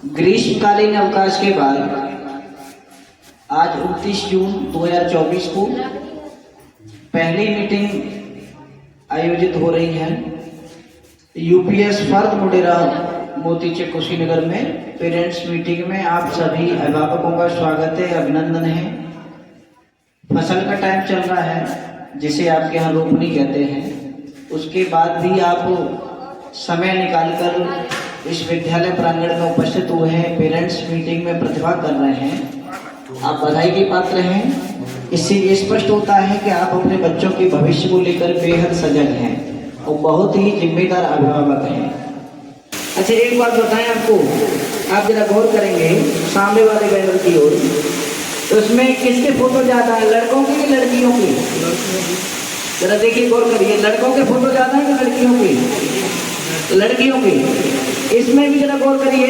ग्रीष्मकालीन अवकाश के बाद आज 29 जून 2024 को पहली मीटिंग आयोजित हो रही है यूपीएस फर्द मुडेरा मोतीचक कुशीनगर में। पेरेंट्स मीटिंग में आप सभी अभिभावकों का स्वागत है, अभिनंदन है। फसल का टाइम चल रहा है जिसे आपके यहाँ रोपनी कहते हैं। उसके बाद भी आप समय निकालकर इस विद्यालय प्रांगण में उपस्थित हुए हैं, पेरेंट्स मीटिंग में प्रतिभाग कर रहे हैं। आप बधाई के पात्र हैं। इससे ये स्पष्ट होता है कि आप अपने बच्चों के भविष्य को लेकर बेहद सजग हैं और बहुत ही जिम्मेदार अभिभावक हैं। अच्छा, एक बात बताएं आपको, आप जरा गौर करेंगे सामने वाले बैनर की ओर, तो उसमें किसके फोटो ज्यादा है, लड़कों की कि लड़कियों की? जरा देखिए, गौर करिए, लड़कों के फोटो ज्यादा है कि लड़कियों की? लड़कियों की। इसमें भी जरा गौर करिए,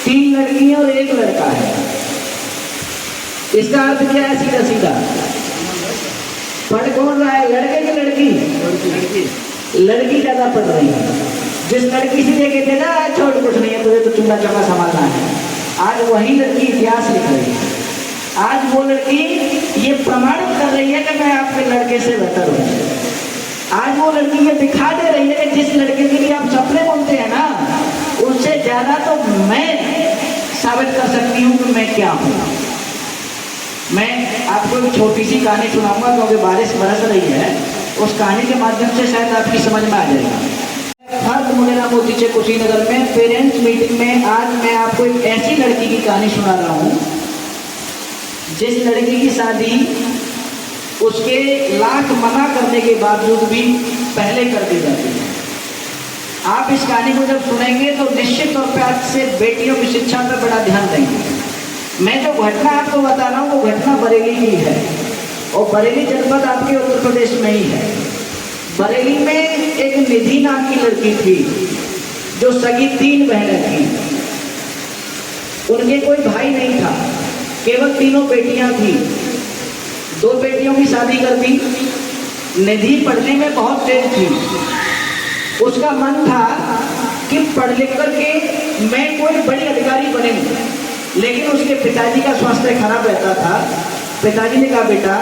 3 लड़कियां और 1 लड़का है। इसका अर्थ क्या है? सीधा सीधा पढ़ कौन रहा है, लड़के की लड़की? लड़की ज्यादा पढ़ रही है। जिस लड़की से ये कहते ना छोड़ कुछ नहीं है, तुझे तो चूल्हा चौका संभालना है, आज वही लड़की इतिहास लिख रही है। आज वो लड़की ये प्रमाणित कर रही है कि मैं आपके लड़के से बेहतर हूँ। आज वो लड़की ये दिखा दे रही है कि जिस लड़के के लिए आप सपने बोलते हैं ना, उससे ज्यादा तो मैं साबित कर सकती हूँ कि मैं क्या हूँ। मैं आपको एक छोटी सी कहानी सुनाऊंगा क्योंकि बारिश बरस रही है। उस कहानी के माध्यम से शायद आपकी समझ में आ जाएगा। फर्द मुडेरा मोतीचक कुशीनगर में पेरेंट्स मीटिंग में आज मैं आपको एक ऐसी लड़की की कहानी सुना रहा हूँ जिस लड़की की शादी उसके लाख मना करने के बावजूद भी पहले कर दी जाती है। आप इस कहानी को जब सुनेंगे तो निश्चित तौर पर आज से बेटियों की शिक्षा पर बड़ा ध्यान देंगे। मैं जो घटना आपको बता रहा हूँ वो घटना बरेली की है और बरेली जनपद आपके उत्तर प्रदेश में ही है। बरेली में एक निधि नाम की लड़की थी जो सगी 3 बहनें थी। उनके कोई भाई नहीं था, केवल 3 बेटियां थी। 2 बेटियों की शादी कर दी। निधि पढ़ने में बहुत तेज थी। उसका मन था कि पढ़ लिख करके मैं कोई बड़ी अधिकारी बनूं, लेकिन उसके पिताजी का स्वास्थ्य खराब रहता था। पिताजी ने कहा, बेटा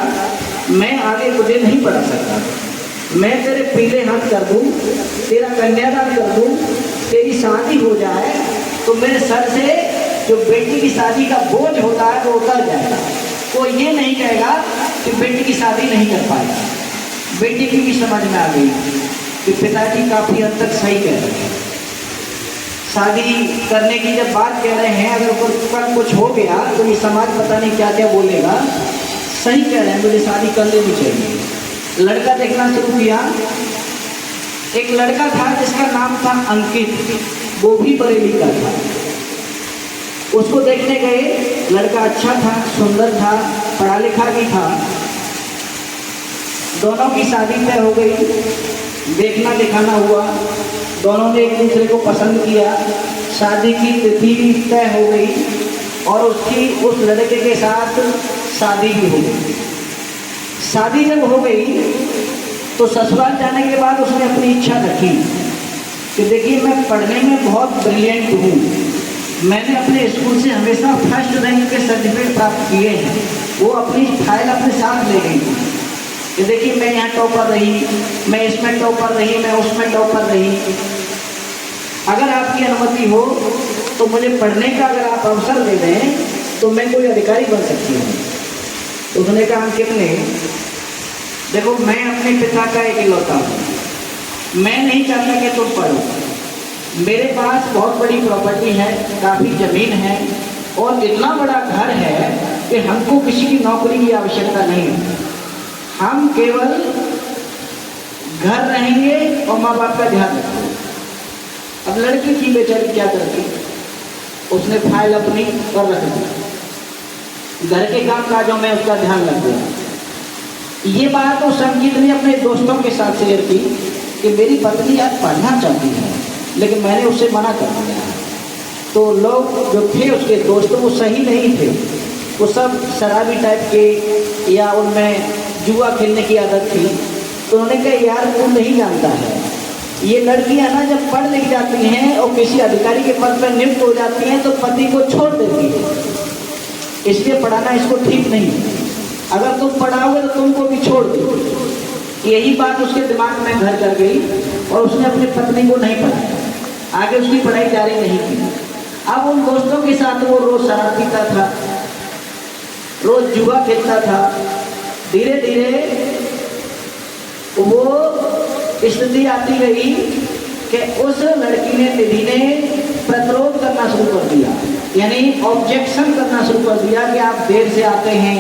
मैं आगे तुझे नहीं पढ़ा सकता, मैं तेरे पीले हाथ कर दूं, तेरा कन्यादान कर दूं, तेरी शादी हो जाए तो मेरे सर से जो बेटी की शादी का बोझ होता है वो उतर जाएगा। कोई ये नहीं कहेगा कि बेटी की शादी नहीं कर पाएगा। बेटी की भी समझ में आ गई कि पिताजी काफी हद तक सही कह रहे हैं। शादी करने की जब बात कह रहे हैं, अगर कुछ हो गया तो ये समाज पता नहीं क्या क्या बोलेगा। सही कह रहे हैं, मुझे शादी कर लेनी चाहिए। लड़का देखना शुरू किया। एक लड़का था जिसका नाम था अंकित, वो भी बरेली का था। उसको देखने गए। लड़का अच्छा था, सुंदर था, पढ़ा लिखा भी था। दोनों की शादी तय हो गई, देखना दिखाना हुआ। दोनों ने एक दूसरे को पसंद किया। शादी की तिथि भी तय हो गई और उसकी उस लड़के के साथ शादी भी हो गई। शादी जब हो गई तो ससुराल जाने के बाद उसने अपनी इच्छा रखी कि देखिए मैं पढ़ने में बहुत ब्रिलियंट हूँ, मैंने अपने स्कूल से हमेशा फर्स्ट रैंक के सर्टिफिकेट प्राप्त किए हैं। वो अपनी फाइल अपने साथ ले गई कि देखिए मैं यहाँ टॉपर रही, मैं इसमें टॉपर रही, मैं उसमें टॉपर रही। अगर आपकी अनुमति हो तो मुझे पढ़ने का अगर आप अवसर दे दें तो मैं कोई अधिकारी बन सकती हूँ। तो उसने कहा, अंकित ने देखो मैं अपने पिता का एक इकलौता हूँ, मैं नहीं चाहता कि तुम पढ़ो। मेरे पास बहुत बड़ी प्रॉपर्टी है, काफ़ी ज़मीन है और इतना बड़ा घर है कि हमको किसी की नौकरी की आवश्यकता नहीं है। हम केवल घर रहेंगे और माँ बाप का ध्यान रखेंगे। अब लड़की की बेचारी क्या करती, उसने फाइल अपनी पर रख दी, घर के काम काजों में उसका ध्यान लग गया। ये बात उस अंकित ने अपने दोस्तों के साथ शेयर की कि मेरी पत्नी आज पढ़ना चाहती है लेकिन मैंने उससे मना कर दिया। तो लोग जो थे उसके दोस्त वो सही नहीं थे, वो सब शराबी टाइप के या उनमें जुआ खेलने की आदत थी। तो उन्होंने कहा, यार तू नहीं जानता है ये लड़कियां ना जब पढ़ लिख जाती हैं और किसी अधिकारी के पद पर नियुक्त हो जाती हैं तो पति को छोड़ देती है, इसलिए पढ़ाना इसको ठीक नहीं। अगर तुम पढ़ाओगे तो तुमको भी छोड़ दो। यही बात उसके दिमाग में घर कर गई और उसने अपनी पत्नी को नहीं पढ़ाया, आगे उसकी पढ़ाई जारी नहीं की। अब उन दोस्तों के साथ वो रोज शराब पीता था, रोज जुआ खेलता था। धीरे धीरे वो स्थिति आती रही कि उस लड़की ने, निधि ने प्रतिरोध करना शुरू कर दिया, यानी ऑब्जेक्शन करना शुरू कर दिया कि आप देर से आते हैं,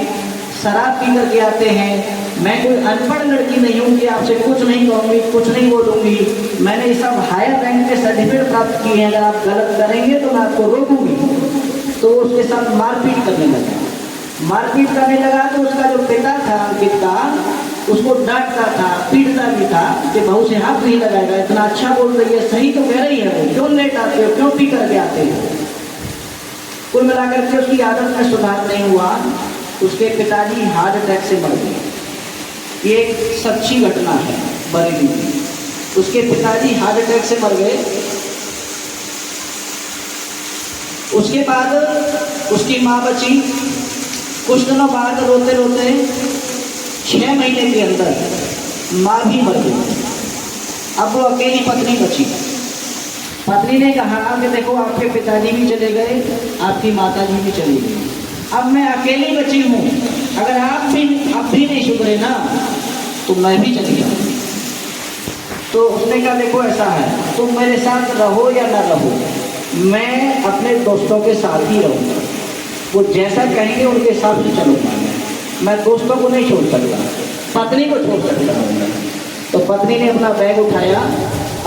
शराब पी करके आते हैं, मैं कोई अनपढ़ लड़की नहीं हूँ कि आपसे कुछ नहीं कहूँगी, कुछ नहीं बोलूँगी, मैंने ये सब हायर रैंक के सर्टिफिकेट प्राप्त किए हैं, अगर आप गलत करेंगे तो मैं आपको रोकूंगी। तो उसके साथ मारपीट करने लगा। मारपीट करने लगा तो उसका जो पिता था अंकित का, उसको डांटता था, पीटता भी था कि बहू से हाथ नहीं लगाएगा, इतना अच्छा बोल रही है, सही तो कह रही है, क्यों लेट आते हो, क्यों पी करके आते हो। कुल मिलाकर के उसकी आदत में सुधार नहीं हुआ। उसके पिताजी हार्ट अटैक से मर गए। ये एक सच्ची घटना है बरेली में। उसके पिताजी हार्ट अटैक से मर गए। उसके बाद उसकी माँ बची। कुछ दिनों बाद रोते रोते 6 महीने के अंदर माँ भी मर गई। अब वो अकेली पत्नी बची। पत्नी ने कहा कि देखो आपके पिताजी भी चले गए, आपकी माता जी भी चली गई, अब मैं अकेली बची हूँ, अगर आप भी अब भी नहीं सुधरे ना तो मैं भी चली जाऊँगी। तो उसने कहा देखो ऐसा है, तुम मेरे साथ रहो या ना रहो, मैं अपने दोस्तों के साथ ही रहूँगा, वो जैसा कहेंगे उनके हिसाब से चलूँगा, मैं दोस्तों को नहीं छोड़ सकता, पत्नी को छोड़ सकता हूँ। तो पत्नी ने अपना बैग उठाया,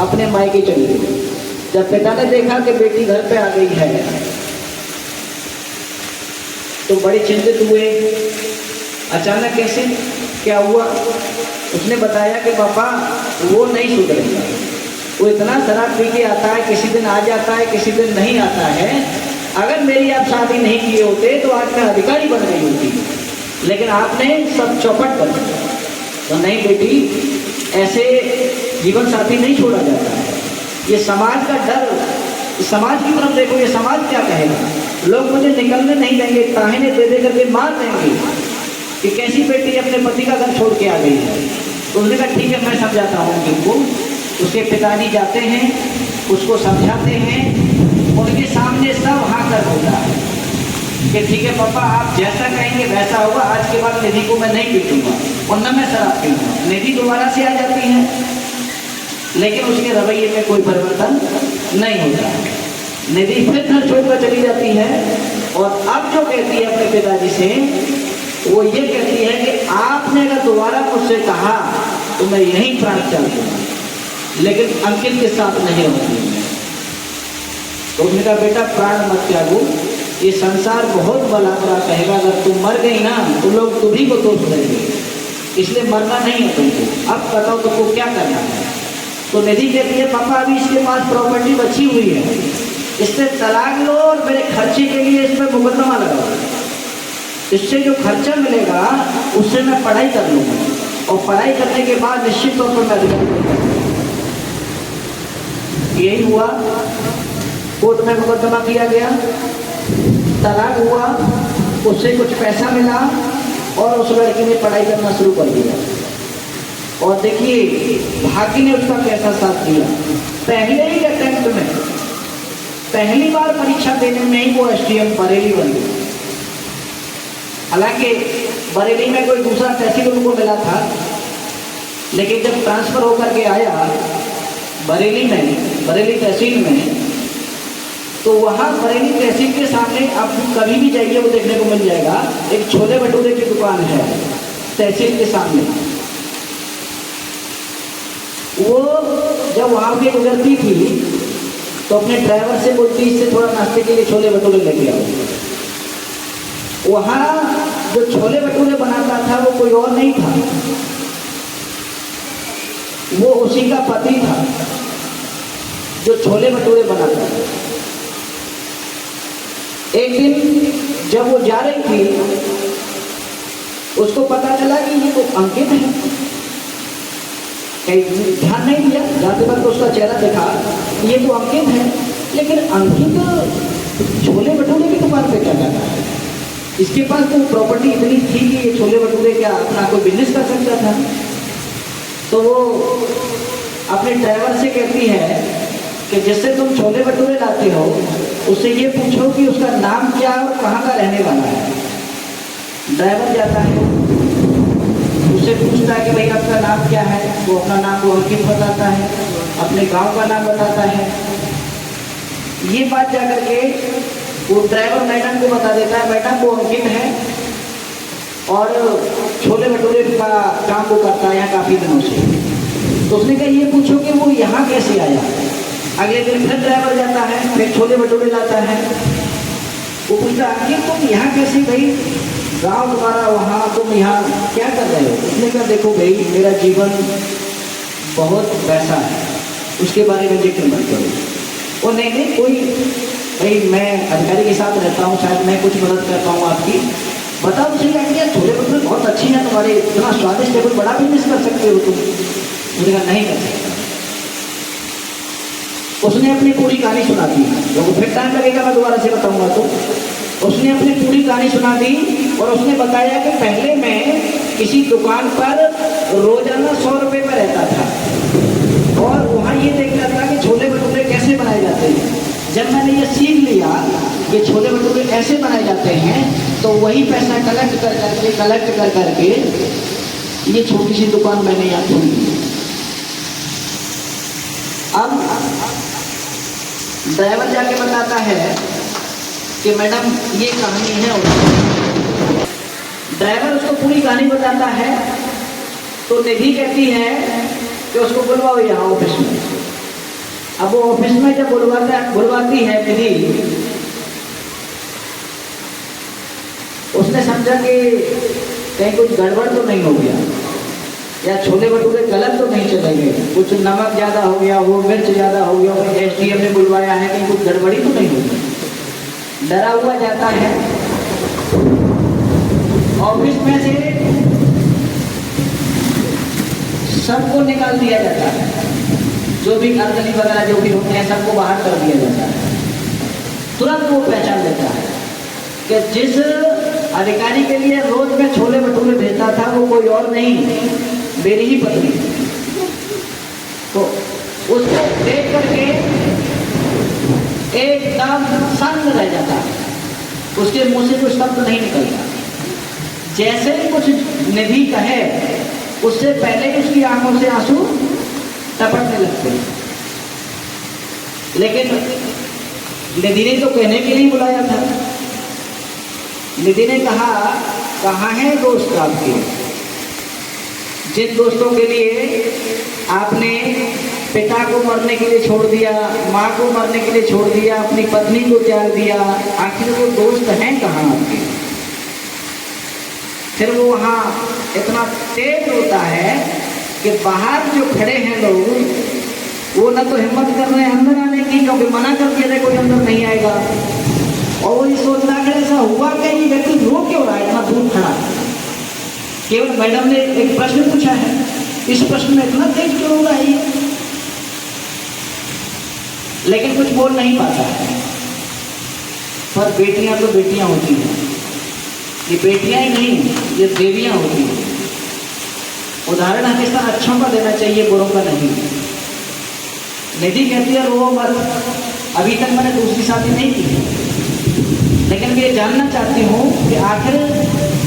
अपने मायके चली गई। जब पिता ने देखा कि बेटी घर पे आ गई है तो बड़े चिंतित हुए। अचानक कैसे, क्या हुआ? उसने बताया कि पापा वो नहीं सुधरेगा, वो इतना शराब पी के आता है, किसी दिन आ जाता है, किसी दिन नहीं आता है। अगर मेरी आप शादी नहीं किए होते तो आज मैं अधिकारी बन गई होती, लेकिन आपने सब चौपट कर दिया। तो नहीं बेटी, ऐसे जीवन साथी नहीं छोड़ा जाता है। ये समाज का डर, समाज की तरफ देखो, ये समाज क्या कहेगा, लोग मुझे निकलने नहीं देंगे, ताहने दे दे करके मार देंगे कि कैसी बेटी अपने पति का घर छोड़ के आ गई है। तो उसने कहा ठीक है, मैं समझाता हूँ उनको। उसके पिताजी जाते हैं, उसको समझाते हैं, उनके सामने सब हाँ कर होता है कि ठीक है पापा, आप जैसा कहेंगे वैसा होगा, आज के बाद निधि को मैं नहीं पीटूंगा और न मैं शराब पीऊंगा। निधि दोबारा से आ जाती है, लेकिन उसके रवैये में कोई परिवर्तन नहीं होता। निधि फिर घर छोड़कर चली जाती है और अब जो कहती है अपने पिताजी से, वो ये कहती है कि आपने अगर दोबारा मुझसे कहा तो मैं यहीं प्राण त्याग दूंगा, लेकिन अंकित के साथ नहीं रहूंगी। तो उसने कहा बेटा प्राण मत त्यागो, ये संसार बहुत बला बुरा कहेगा, अगर तुम मर गई ना तो लोग तुम्ही को दोष देंगे, इसलिए मरना नहीं है तुमको। अब बताओ तुमको क्या करना है। तो निधि कहती है पापा अभी इसके पास प्रॉपर्टी बची हुई है, इससे तलाक लो और मेरे खर्चे के लिए इस पर मुकदमा लगाओ, इससे जो खर्चा मिलेगा उससे मैं पढ़ाई कर लूँगा और पढ़ाई करने के बाद निश्चित तौर पर मैं अधिकारी बनूंगा। यही हुआ, कोर्ट में मुकदमा किया गया, तलाक हुआ, उससे कुछ पैसा मिला और उस लड़की ने पढ़ाई करना शुरू कर दिया। और देखिए भाग्य ने उसका कैसा साथ दिया। पहले ही अटेम्प्ट में, पहली बार परीक्षा देने में ही वो एसडीएम बरेली बन गई। हालांकि बरेली में कोई दूसरा तहसील उनको मिला था, लेकिन जब ट्रांसफर होकर के आया बरेली में, बरेली तहसील में, तो वहाँ बरेली तहसील के सामने आप कभी भी जाइए वो देखने को मिल जाएगा, एक छोले भटूरे की दुकान है तहसील के सामने। वो जब वहाँ पे गुजरती थी तो अपने ड्राइवर से बोलती इससे थोड़ा नाश्ते के लिए छोले भटूरे लेके आओ। वहाँ जो छोले भटूरे बनाता था वो कोई और नहीं था, वो उसी का पति था जो छोले भटूरे बनाता था। एक दिन जब वो जा रही थी उसको पता चला कि ये तो अंकित है। कहीं ध्यान नहीं दिया, जाते वक्त उसका चेहरा देखा, ये तो अंकित है, लेकिन अंकित छोले भटूरे की दुकान पे क्या करता है? इसके पास तो प्रॉपर्टी इतनी थी कि ये छोले भटूरे क्या अपना कोई बिजनेस कर सकता था। तो वो अपने ड्राइवर से कहती है कि जिससे तुम छोले भटूरे लाते हो उससे ये पूछो कि उसका नाम क्या और कहाँ का रहने वाला है। ड्राइवर जाता है, उससे पूछता है कि भाई आपका नाम क्या है। वो अपना नाम वो अंकित बताता है, अपने गांव का नाम बताता है। ये बात जाकर के वो ड्राइवर मैडम को बता देता है, मैडम वो अंकित है और छोले भटूरे का काम वो करता है यहाँ काफ़ी दिनों से। तो उसने कहा ये पूछो कि वो यहाँ कैसे आया। अगले दिन फिर ड्राइवर जाता है, फिर छोले भटूरे लाता है। वो पूछता अंकित तुम यहाँ कैसे भाई, गाँव तुम्हारा वहाँ, तुम यहाँ क्या कर रहे हो। उसने कहा देखो भाई मेरा जीवन बहुत वैसा है, उसके बारे में जिक्र मत करो। वो नहीं कोई भाई मैं अधिकारी के साथ रहता हूँ, शायद मैं कुछ मदद कर पाऊँ आपकी। बताओ उसे क्या किया, छोले भटूरे बहुत अच्छी हैं तुम्हारे, इतना स्वादिष्ट है, कोई बड़ा बिजनेस कर सकते हो तुम। उसने कहा नहीं कर सकता। उसने अपनी पूरी कहानी सुना दी, तो फिर टाइम लगेगा मैं दोबारा से बताऊंगा। तो उसने अपनी पूरी कहानी सुना दी और उसने बताया कि पहले मैं किसी दुकान पर रोजाना 100 रुपये पर रहता था और वहाँ ये देखता था कि छोले भटूरे कैसे बनाए जाते हैं। जब मैंने ये सीख लिया कि छोले भटूरे ऐसे बनाए जाते हैं तो वही पैसा कलेक्ट कर करके ये छोटी सी दुकान मैंने यहाँ खोली। अब ड्राइवर जाके बताता है कि मैडम ये कहानी है। ड्राइवर उसको पूरी कहानी बताता है तो निधि कहती है कि उसको बुलवाओ यहाँ ऑफिस में। अब वो ऑफिस में जब बुलवाती है निधि, उसने समझा कि कहीं कुछ गड़बड़ तो नहीं हो गया या छोले भटूरे गलत तो नहीं चलेंगे, कुछ नमक ज़्यादा हो गया, वो मिर्च ज़्यादा हो गया, SDM ने बुलवाया है, कहीं कुछ गड़बड़ी तो नहीं होगी। डरा हुआ जाता है ऑफिस में से, सबको निकाल दिया जाता है, जो भी अर्दली वगैरह जो भी होते हैं सबको बाहर कर दिया जाता है। तुरंत वो पहचान लेता है कि जिस अधिकारी के लिए रोज में छोले भटूरे भेजता था वो कोई और नहीं, मेरी ही पत्नी। तो उसको देख करके एकदम शांत रह जाता है, उसके मुंह से कुछ शब्द नहीं निकलता। जैसे ही कुछ निधि कहे उससे पहले ही उसकी आंखों से आंसू टपकने लगते। लेकिन निधि ने तो कहने के लिए बुलाया था। निधि ने कहा कहाँ है दोस्त आपके, जिन दोस्तों के लिए आपने पिता को मरने के लिए छोड़ दिया, माँ को मरने के लिए छोड़ दिया, अपनी पत्नी को त्याग दिया, आखिर वो दोस्त हैं कहाँ आपके। फिर वो वहाँ इतना तेज होता है कि बाहर जो खड़े हैं लोग वो ना तो हिम्मत कर रहे हैं अंदर आने की, क्योंकि मना कर दिया था कोई अंदर नहीं आएगा। और वो ये सोचना कि ऐसा हुआ कि ये व्यक्ति रो क्यों रहा है इतना दूर खड़ा। केवल मैडम ने एक प्रश्न पूछा है, इस प्रश्न में इतना तेज क्यों रो रहा है ये, लेकिन कुछ बोल नहीं पाता है। पर बेटियां तो बेटियां होती हैं, ये बेटियां ही नहीं ये देवियां होती हैं। उदाहरण हमेशा अच्छों का देना चाहिए, बुरों का नहीं। निधि कहती है रो मत, अभी तक मैंने दूसरी शादी नहीं की, लेकिन मैं ये जानना चाहती हूँ कि आखिर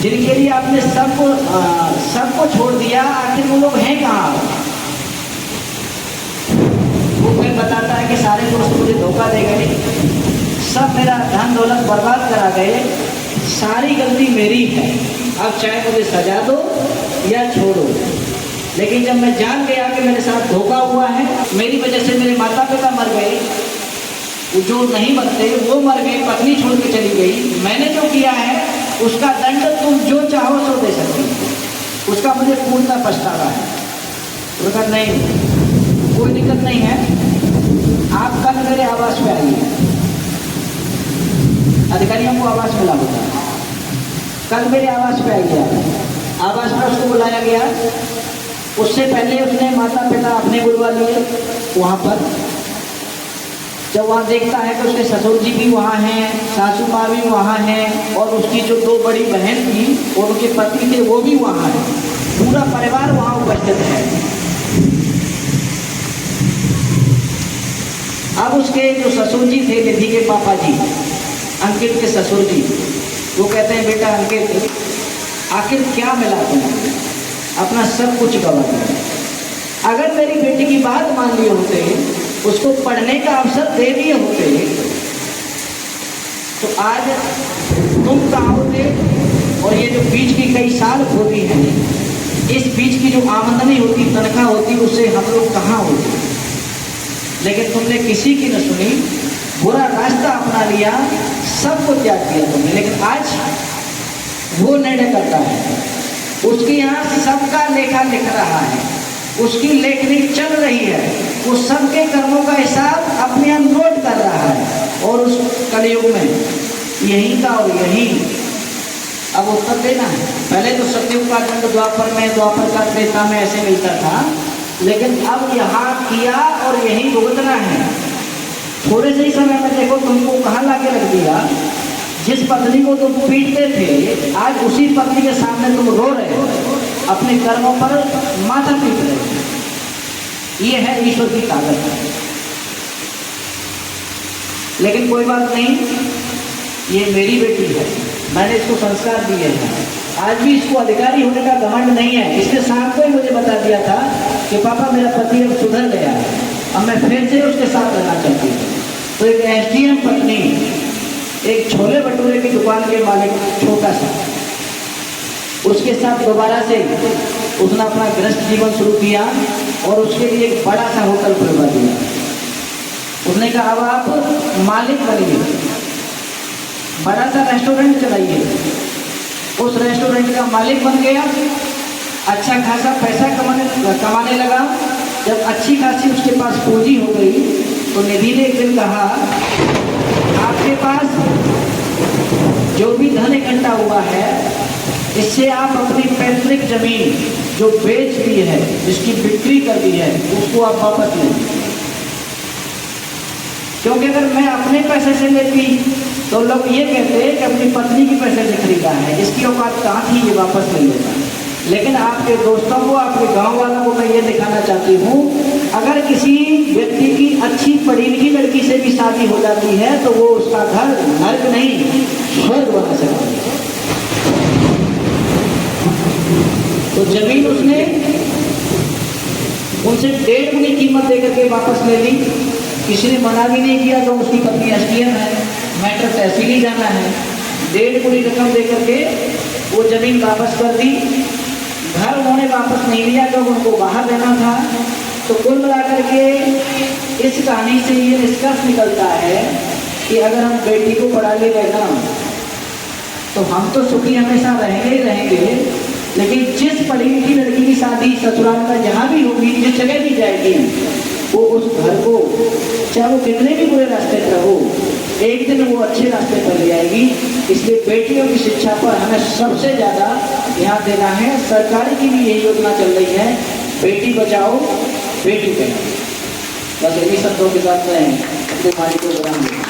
जिनके लिए आपने सबको छोड़ दिया, आखिर वो लोग हैं कहाँ। वो फिर बताता है कि सारे दोस्त मुझे धोखा दे गए, सब मेरा धन दौलत बर्बाद करा गए, सारी गलती मेरी है, अब चाहे मुझे सजा दो या छोड़ो। लेकिन जब मैं जान गया कि मेरे साथ धोखा हुआ है, मेरी वजह से मेरे माता पिता मर गए, जो नहीं मरते वो मर गए, पत्नी छोड़ के चली गई, मैंने जो किया है उसका दंड तुम जो चाहो सो दे सकती हो, उसका मुझे पूर्णतः पछतावा है। तो कहा नहीं कोई दिक्कत नहीं है, आप कल मेरे आवास पे आइए। अधिकारियों को आवास मिला होता है, कल मेरे आवास पे आइए। आवास पर उसको बुलाया गया, उससे पहले उसने माता पिता अपने बुलवा लिए वहाँ पर। जब वहाँ देखता है कि उसके ससुर जी भी वहाँ हैं, सासू माँ भी वहाँ हैं, और उसकी जो 2 बड़ी बहन थी और उनके पति थे वो भी वहाँ हैं, पूरा परिवार वहाँ उपस्थित है। अब उसके जो ससुर जी थे, निधि के पापा जी, अंकित के ससुर जी, वो कहते हैं बेटा अंकित, आखिर क्या मिला तुम्हें, अपना सब कुछ गवा दिया। अगर मेरी बेटी की बात मान लिए होते, उसको पढ़ने का अवसर दे दिए होते, तो आज तुम कहाँ होते, और ये जो बीच की कई साल होती है, इस बीच की जो आमदनी होती, तनख्वाह होती, उससे हम लोग कहाँ होते। लेकिन तुमने किसी की न सुनी, बुरा रास्ता अपना लिया, सबको त्याग दिया तुमने। लेकिन आज वो निर्णय करता है, उसके यहाँ सबका लेखा लिख रहा है, उसकी लेखनी चल रही है, वो सबके कर्मों का हिसाब अपने यहाँ नोट कर रहा है। और उस कलयुग में यही का और यही अब उत्तर देना है। पहले तो सतयुग का दंड द्वापर में, द्वापर का त्रेता में ऐसे मिलता था, लेकिन अब यहाँ किया और यही भुगतना है। थोड़े से ही समय में देखो तुमको कहाँ लाके रख दिया। जिस पत्नी को तुम पीटते थे, आज उसी पत्नी के सामने तुम रो रहे हो, अपने कर्मों पर माथा पीट रहे हो। ये है ईश्वर की ताकत। लेकिन कोई बात नहीं, ये मेरी बेटी है, मैंने इसको संस्कार दिए हैं। आज भी इसको अधिकारी होने का घमंड नहीं है। इसने शाम को ही मुझे बता दिया था कि पापा मेरा पति अब सुधर गया है, अब मैं फिर से उसके साथ रहना चाहती हूँ। तो एक एसडीएम पत्नी, एक छोले भटूरे की दुकान के मालिक, छोटा सा, उसके साथ दोबारा से उसने अपना गृहस्थ जीवन शुरू किया और उसके लिए एक बड़ा सा होटल खुलवा दिया। उसने कहा अब आप मालिक बनिए, बड़ा सा रेस्टोरेंट चलाइए। उस रेस्टोरेंट का मालिक बन गया, अच्छा खासा पैसा कमाने लगा। जब अच्छी खासी उसके पास पूंजी हो गई, तो निधि ने एक दिन कहा आपके पास जो भी धन इकट्ठा हुआ है, इससे आप अपनी पैतृक जमीन जो बेच दी है, जिसकी बिक्री कर दी है, उसको आप वापस लें। क्योंकि अगर मैं अपने पैसे से लेती तो लोग ये कहते कि अपनी पत्नी की पैसे से खरीदा है, इसकी औकात कहाँ थी, ये वापस ले लेता। लेकिन आपके दोस्तों को, आपके गांव वालों को मैं ये दिखाना चाहती हूँ, अगर किसी व्यक्ति की अच्छी पढ़ी लिखी लड़की से भी शादी हो जाती है तो वो उसका घर नर्क नहीं स्वर्ग बना सकता है। तो जमीन उसने उनसे 1.5 गुनी कीमत देकर के वापस ले ली। किसी ने मना भी नहीं किया तो उसकी पत्नी एसडीएम है, मैटर तहसील ही जाना है। 1.5 गुनी रकम देकर के वो जमीन वापस कर दी। घर उन्होंने वापस नहीं लिया जब उनको बाहर रहना था। तो कुल मिलाकर के इस कहानी से ये निष्कर्ष निकलता है कि अगर हम बेटी को पढ़ा ले गए ना, तो हम तो सुखी हमेशा रहेंगे ही रहेंगे। लेकिन जिस पढ़ी लिखी लड़की की शादी ससुराल का जहाँ भी होगी, जिस जगह भी जाएगी, वो उस घर को, चाहे वो कितने भी बुरे रास्ते पर हो, एक दिन वो अच्छे रास्ते पर ले आएगी। इसलिए बेटियों की शिक्षा पर हमें सबसे ज़्यादा ध्यान देना है। सरकार की भी यही योजना चल रही है, बेटी बचाओ बेटी पढ़ाओ। बस इन्हीं शब्दों के साथ में अपने मालिक को बना